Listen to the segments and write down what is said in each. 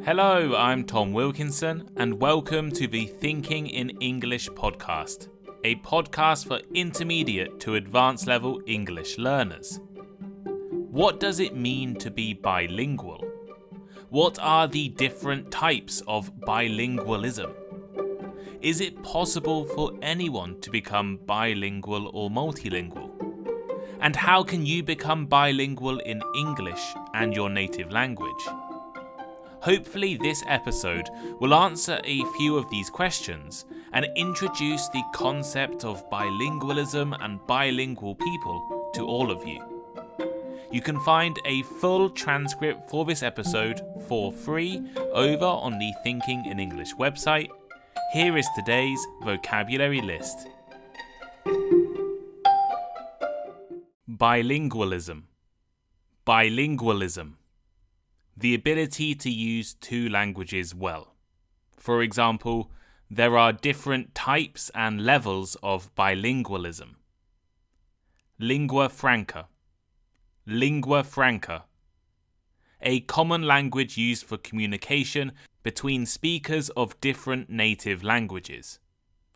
Hello, I'm Tom Wilkinson, and welcome to the Thinking in English podcast, a podcast for intermediate to advanced level English learners. What does it mean to be bilingual? What are the different types of bilingualism? Is it possible for anyone to become bilingual or multilingual? And how can you become bilingual in English and your native language? Hopefully this episode will answer a few of these questions and introduce the concept of bilingualism and bilingual people to all of you. You can find a full transcript for this episode for free over on the Thinking in English website. Here is today's vocabulary list. Bilingualism. Bilingualism. The ability to use two languages well. For example, there are different types and levels of bilingualism. Lingua franca. Lingua franca. A common language used for communication between speakers of different native languages.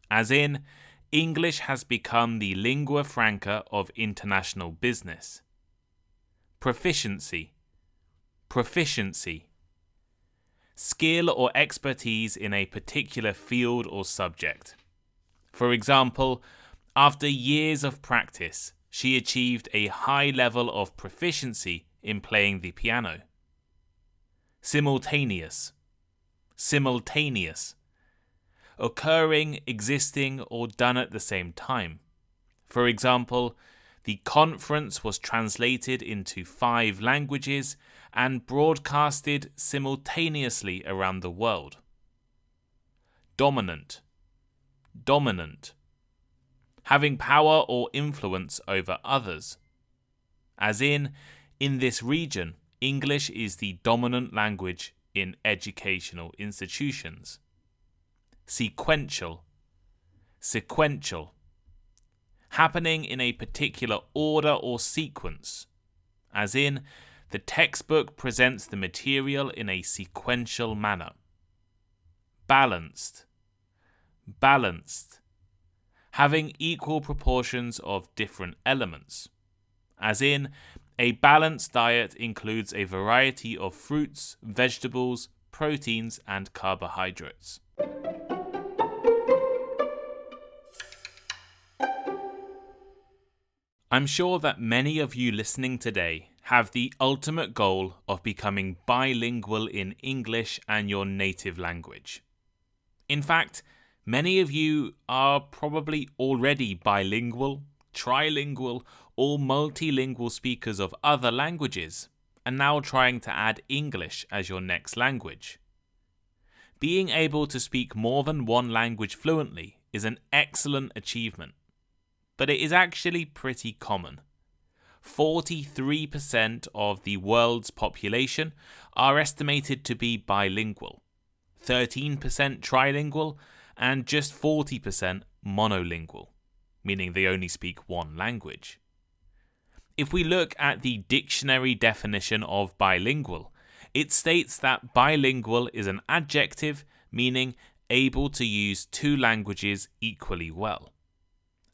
As in, English has become the lingua franca of international business. Proficiency. Proficiency. Skill or expertise in a particular field or subject. For example, after years of practice, she achieved a high level of proficiency in playing the piano. Simultaneous. Simultaneous. Occurring, existing, or done at the same time. For example, the conference was translated into 5 languages and broadcasted simultaneously around the world. Dominant. Dominant. Having power or influence over others. As in this region, English is the dominant language in educational institutions. Sequential. Sequential. Happening in a particular order or sequence. As in, the textbook presents the material in a sequential manner. Balanced. Balanced. Having equal proportions of different elements. As in, a balanced diet includes a variety of fruits, vegetables, proteins, and carbohydrates. I'm sure that many of you listening today have the ultimate goal of becoming bilingual in English and your native language. In fact, many of you are probably already bilingual, trilingual, or multilingual speakers of other languages, and now trying to add English as your next language. Being able to speak more than one language fluently is an excellent achievement. But it is actually pretty common. 43% of the world's population are estimated to be bilingual, 13% trilingual, and just 40% monolingual, meaning they only speak one language. If we look at the dictionary definition of bilingual, it states that bilingual is an adjective meaning able to use two languages equally well.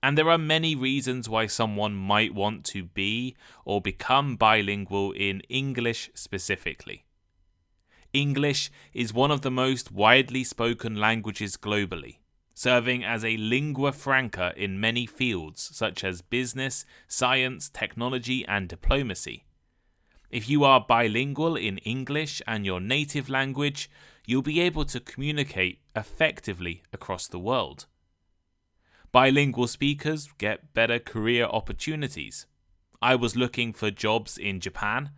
And there are many reasons why someone might want to be or become bilingual in English specifically. English is one of the most widely spoken languages globally, serving as a lingua franca in many fields such as business, science, technology, and diplomacy. If you are bilingual in English and your native language, you'll be able to communicate effectively across the world. Bilingual speakers get better career opportunities. I was looking for jobs in Japan.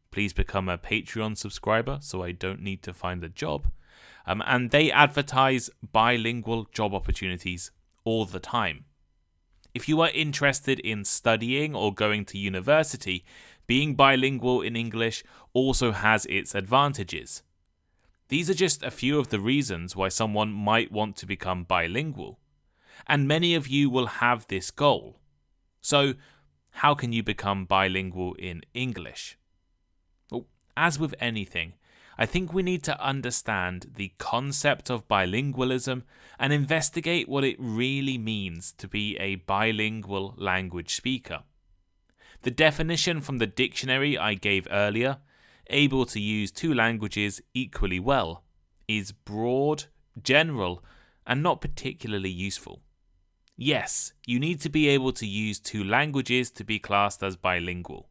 Please become a Patreon subscriber so I don't need to find a job. And they advertise bilingual job opportunities all the time. If you are interested in studying or going to university, being bilingual in English also has its advantages. These are just a few of the reasons why someone might want to become bilingual. And many of you will have this goal. So, how can you become bilingual in English? Well, as with anything, I think we need to understand the concept of bilingualism and investigate what it really means to be a bilingual language speaker. The definition from the dictionary I gave earlier, able to use two languages equally well, is broad, general, and not particularly useful. Yes, you need to be able to use two languages to be classed as bilingual.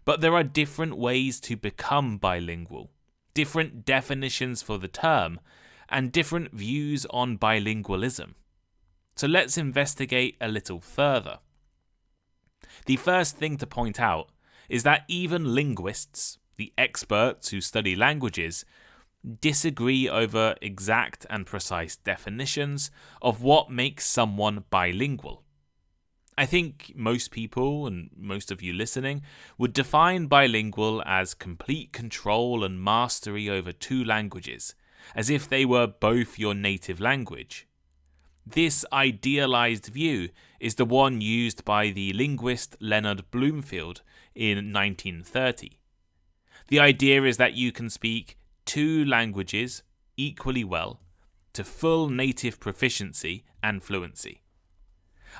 But there are different ways to become bilingual, different definitions for the term, and different views on bilingualism. So let's investigate a little further. The first thing to point out is that even linguists, the experts who study languages, disagree over exact and precise definitions of what makes someone bilingual. I think most people, and most of you listening, would define bilingual as complete control and mastery over two languages, as if they were both your native language. This idealized view is the one used by the linguist Leonard Bloomfield in 1930. The idea is that you can speak two languages equally well to full native proficiency and fluency.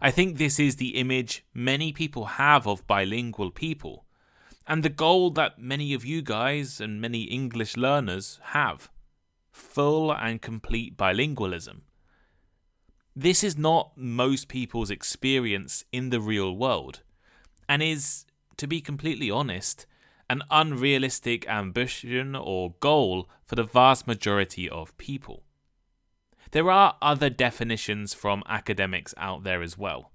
I think this is the image many people have of bilingual people, and the goal that many of you guys and many English learners have: full and complete bilingualism. This is not most people's experience in the real world, and is, to be completely honest, an unrealistic ambition or goal for the vast majority of people. There are other definitions from academics out there as well.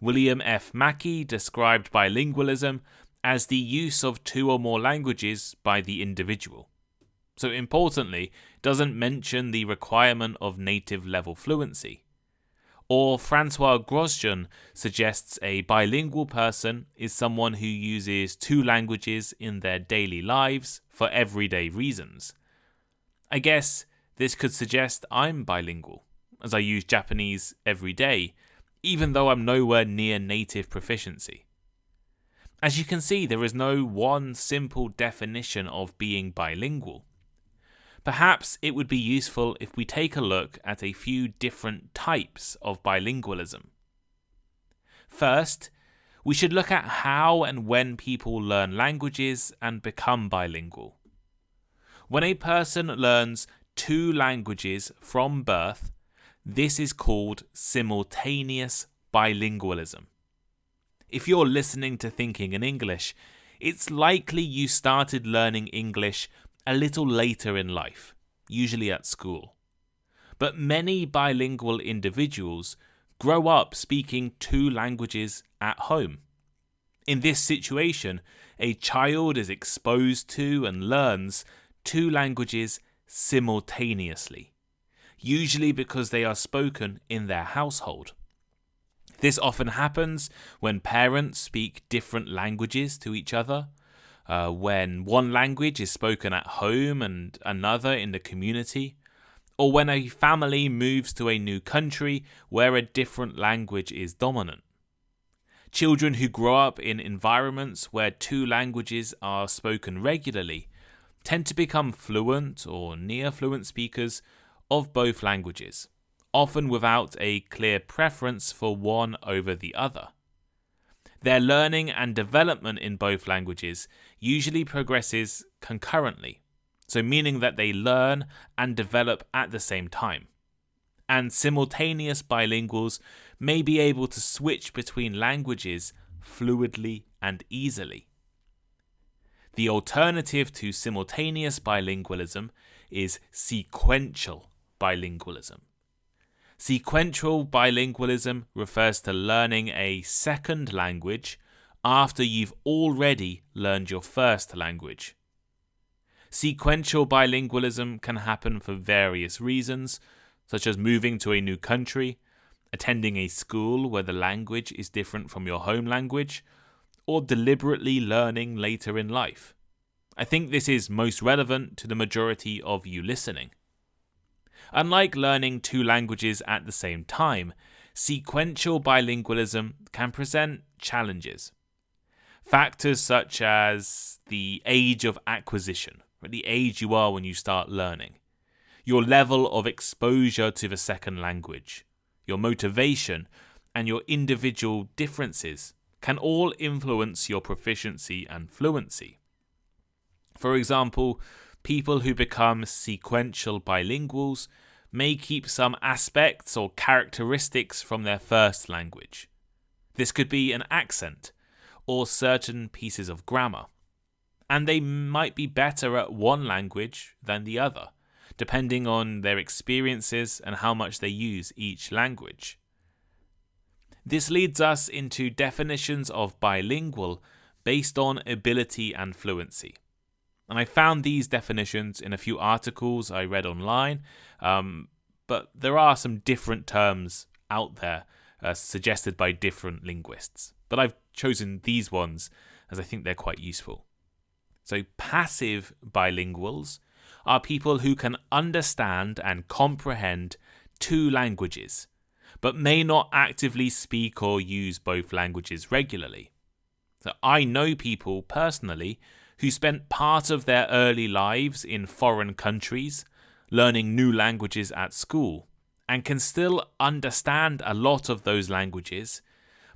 William F. Mackey described bilingualism as the use of two or more languages by the individual. So importantly, doesn't mention the requirement of native level fluency. Or Francois Grosjean suggests a bilingual person is someone who uses two languages in their daily lives for everyday reasons. I guess this could suggest I'm bilingual, as I use Japanese every day, even though I'm nowhere near native proficiency. As you can see, there is no one simple definition of being bilingual. Perhaps it would be useful if we take a look at a few different types of bilingualism. First, we should look at how and when people learn languages and become bilingual. When a person learns two languages from birth, this is called simultaneous bilingualism. If you're listening to Thinking in English, it's likely you started learning English a little later in life, usually at school. But many bilingual individuals grow up speaking two languages at home. In this situation, a child is exposed to and learns two languages simultaneously, usually because they are spoken in their household. This often happens when parents speak different languages to each other, when one language is spoken at home and another in the community, or when a family moves to a new country where a different language is dominant. Children who grow up in environments where two languages are spoken regularly tend to become fluent or near fluent speakers of both languages, often without a clear preference for one over the other. Their learning and development in both languages usually progresses concurrently, so meaning that they learn and develop at the same time. And simultaneous bilinguals may be able to switch between languages fluidly and easily. The alternative to simultaneous bilingualism is sequential bilingualism. Sequential bilingualism refers to learning a second language after you've already learned your first language. Sequential bilingualism can happen for various reasons, such as moving to a new country, attending a school where the language is different from your home language, or deliberately learning later in life. I think this is most relevant to the majority of you listening. Unlike learning two languages at the same time, sequential bilingualism can present challenges. Factors such as the age of acquisition, at the age you are when you start learning, your level of exposure to the second language, your motivation, and your individual differences can all influence your proficiency and fluency. For example, people who become sequential bilinguals may keep some aspects or characteristics from their first language. This could be an accent or certain pieces of grammar, and they might be better at one language than the other, depending on their experiences and how much they use each language. This leads us into definitions of bilingual based on ability and fluency. And I found these definitions in a few articles I read online, but there are some different terms out there suggested by different linguists. But I've chosen these ones as I think they're quite useful. So passive bilinguals are people who can understand and comprehend two languages, but may not actively speak or use both languages regularly. So I know people personally who spent part of their early lives in foreign countries, learning new languages at school, and can still understand a lot of those languages,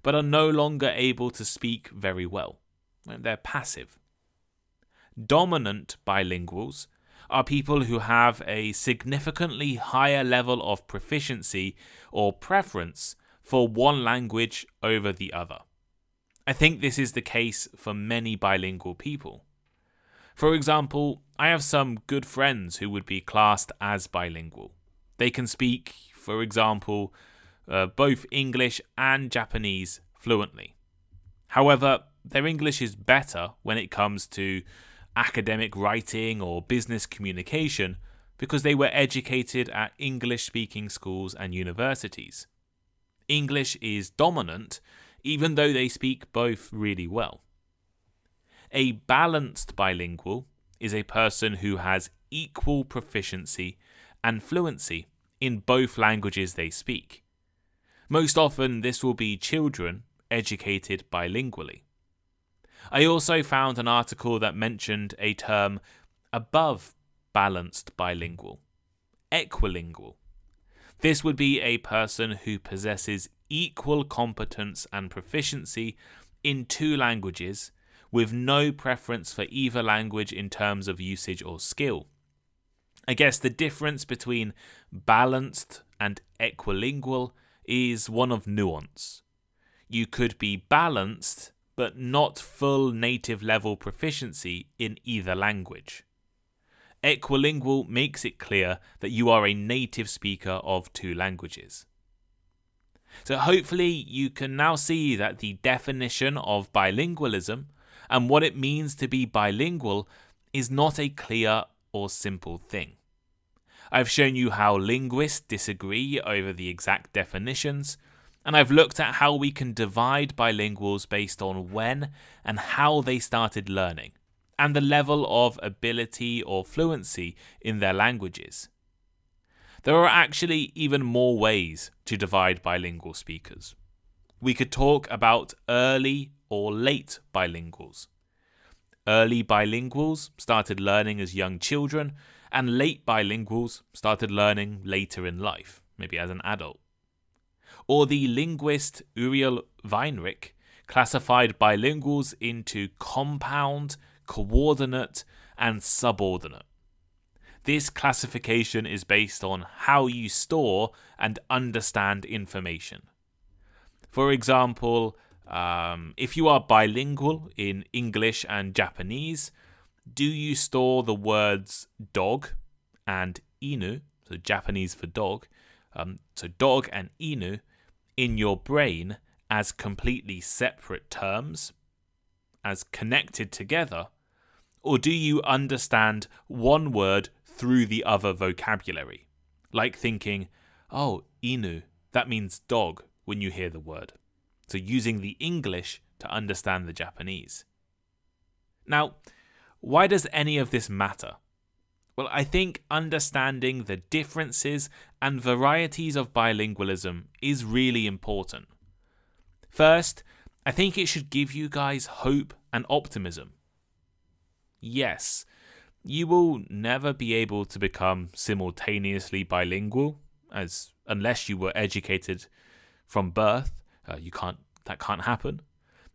but are no longer able to speak very well. They're passive. Dominant bilinguals are people who have a significantly higher level of proficiency or preference for one language over the other. I think this is the case for many bilingual people. For example, I have some good friends who would be classed as bilingual. They can speak, for example, both English and Japanese fluently. However, their English is better when it comes to academic writing or business communication because they were educated at English-speaking schools and universities. English is dominant, even though they speak both really well. A balanced bilingual is a person who has equal proficiency and fluency in both languages they speak. Most often, this will be children educated bilingually. I also found an article that mentioned a term above balanced bilingual, equilingual. This would be a person who possesses equal competence and proficiency in two languages with no preference for either language in terms of usage or skill. I guess the difference between balanced and equilingual is one of nuance. You could be balanced but not full native level proficiency in either language. Equilingual makes it clear that you are a native speaker of two languages. So hopefully you can now see that the definition of bilingualism and what it means to be bilingual is not a clear or simple thing. I've shown you how linguists disagree over the exact definitions, and I've looked at how we can divide bilinguals based on when and how they started learning, and the level of ability or fluency in their languages. There are actually even more ways to divide bilingual speakers. We could talk about early or late bilinguals. Early bilinguals started learning as young children, and late bilinguals started learning later in life, maybe as an adult. Or the linguist Uriel Weinrich classified bilinguals into compound, coordinate, and subordinate. This classification is based on how you store and understand information. For example, if you are bilingual in English and Japanese, do you store the words dog and inu, so Japanese for dog, so dog and inu, in your brain as completely separate terms, as connected together, or do you understand one word through the other vocabulary, like thinking, oh, inu, that means dog when you hear the word, so using the English to understand the Japanese. Now, why does any of this matter? Well, I think understanding the differences and varieties of bilingualism is really important. First, I think it should give you guys hope and optimism. Yes, you will never be able to become simultaneously bilingual, unless you were educated from birth. That can't happen.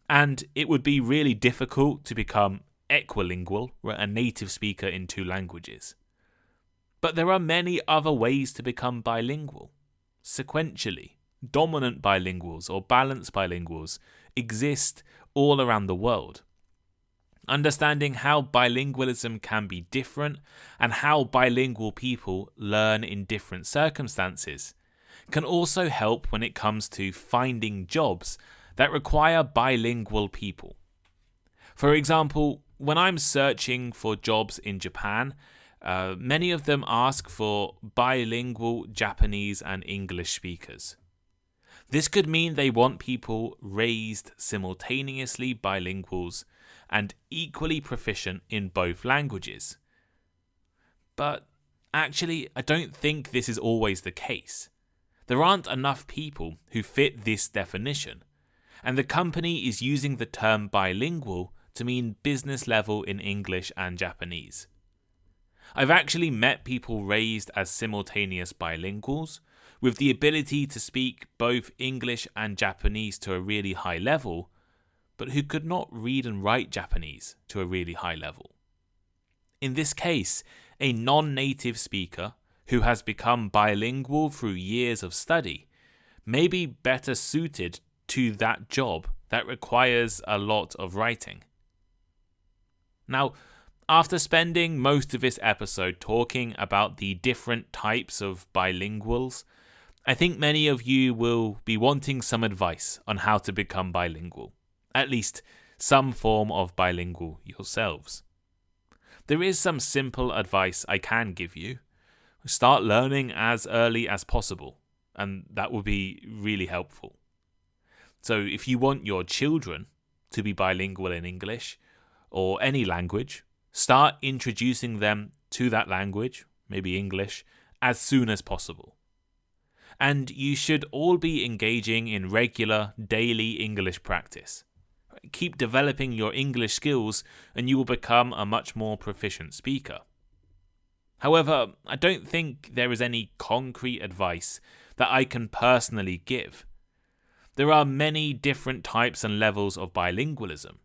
And it would be really difficult to become equilingual, a native speaker in two languages. But there are many other ways to become bilingual. Sequentially, dominant bilinguals or balanced bilinguals exist all around the world. Understanding how bilingualism can be different and how bilingual people learn in different circumstances can also help when it comes to finding jobs that require bilingual people. For example, when I'm searching for jobs in Japan, many of them ask for bilingual Japanese and English speakers. This could mean they want people raised simultaneously bilinguals and equally proficient in both languages. But actually, I don't think this is always the case. There aren't enough people who fit this definition, and the company is using the term bilingual to mean business level in English and Japanese. I've actually met people raised as simultaneous bilinguals with the ability to speak both English and Japanese to a really high level, but who could not read and write Japanese to a really high level. In this case, a non-native speaker who has become bilingual through years of study may be better suited to that job that requires a lot of writing. Now, after spending most of this episode talking about the different types of bilinguals, I think many of you will be wanting some advice on how to become bilingual, at least some form of bilingual yourselves. There is some simple advice I can give you. Start learning as early as possible, and that will be really helpful. So if you want your children to be bilingual in English or any language, start introducing them to that language, maybe English, as soon as possible. And you should all be engaging in regular, daily English practice. Keep developing your English skills and you will become a much more proficient speaker. However, I don't think there is any concrete advice that I can personally give. There are many different types and levels of bilingualism.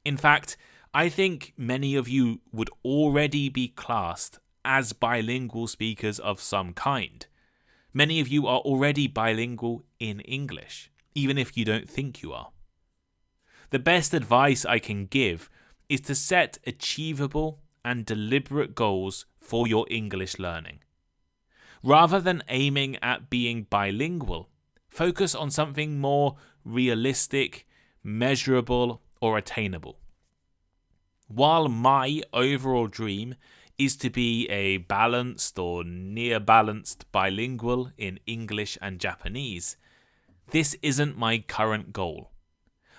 In fact, I think many of you would already be classed as bilingual speakers of some kind. Many of you are already bilingual in English, even if you don't think you are. The best advice I can give is to set achievable and deliberate goals for your English learning. Rather than aiming at being bilingual, focus on something more realistic, measurable, or attainable. While my overall dream is to be a balanced or near balanced bilingual in English and Japanese, this isn't my current goal.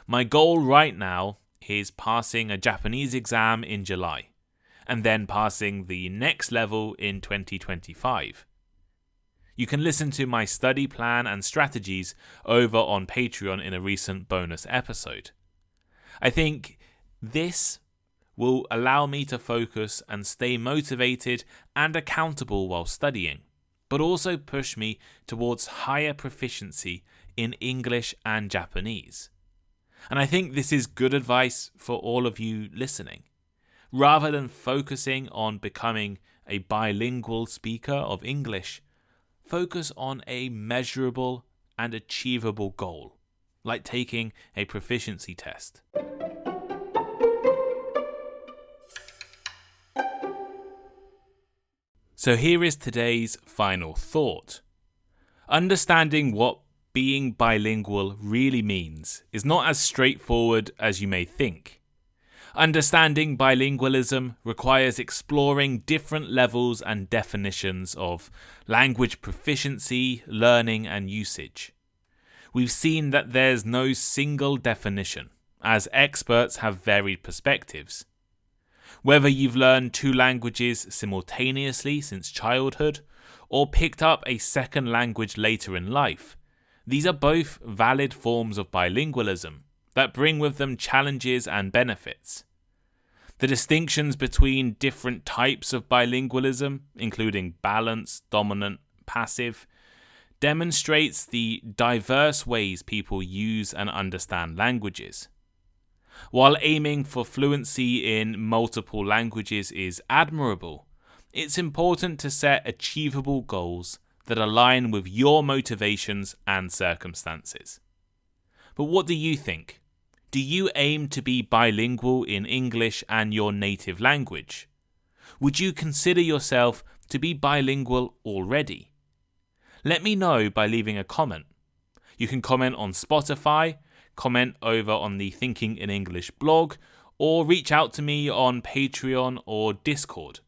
My goal right now is passing a Japanese exam in July, and then passing the next level in 2025. You can listen to my study plan and strategies over on Patreon in a recent bonus episode. I think this will allow me to focus and stay motivated and accountable while studying, but also push me towards higher proficiency in English and Japanese. And I think this is good advice for all of you listening. Rather than focusing on becoming a bilingual speaker of English, focus on a measurable and achievable goal, like taking a proficiency test. So here is today's final thought. Understanding what being bilingual really means is not as straightforward as you may think. Understanding bilingualism requires exploring different levels and definitions of language proficiency, learning, and usage. We've seen that there's no single definition, as experts have varied perspectives. Whether you've learned two languages simultaneously since childhood, or picked up a second language later in life, these are both valid forms of bilingualism that bring with them challenges and benefits. The distinctions between different types of bilingualism, including balanced, dominant, passive, demonstrates the diverse ways people use and understand languages. While aiming for fluency in multiple languages is admirable, it's important to set achievable goals that align with your motivations and circumstances. But what do you think? Do you aim to be bilingual in English and your native language? Would you consider yourself to be bilingual already? Let me know by leaving a comment. You can comment on Spotify, comment over on the Thinking in English blog, or reach out to me on Patreon or Discord.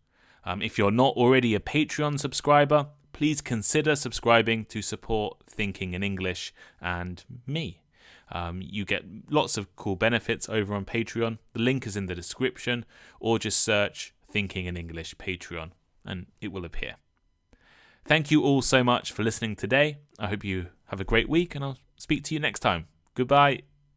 If you're not already a Patreon subscriber, please consider subscribing to support Thinking in English and me. You get lots of cool benefits over on Patreon. The link is in the description, or just search Thinking in English Patreon and it will appear. Thank you all so much for listening today. I hope you have a great week and I'll speak to you next time. Goodbye.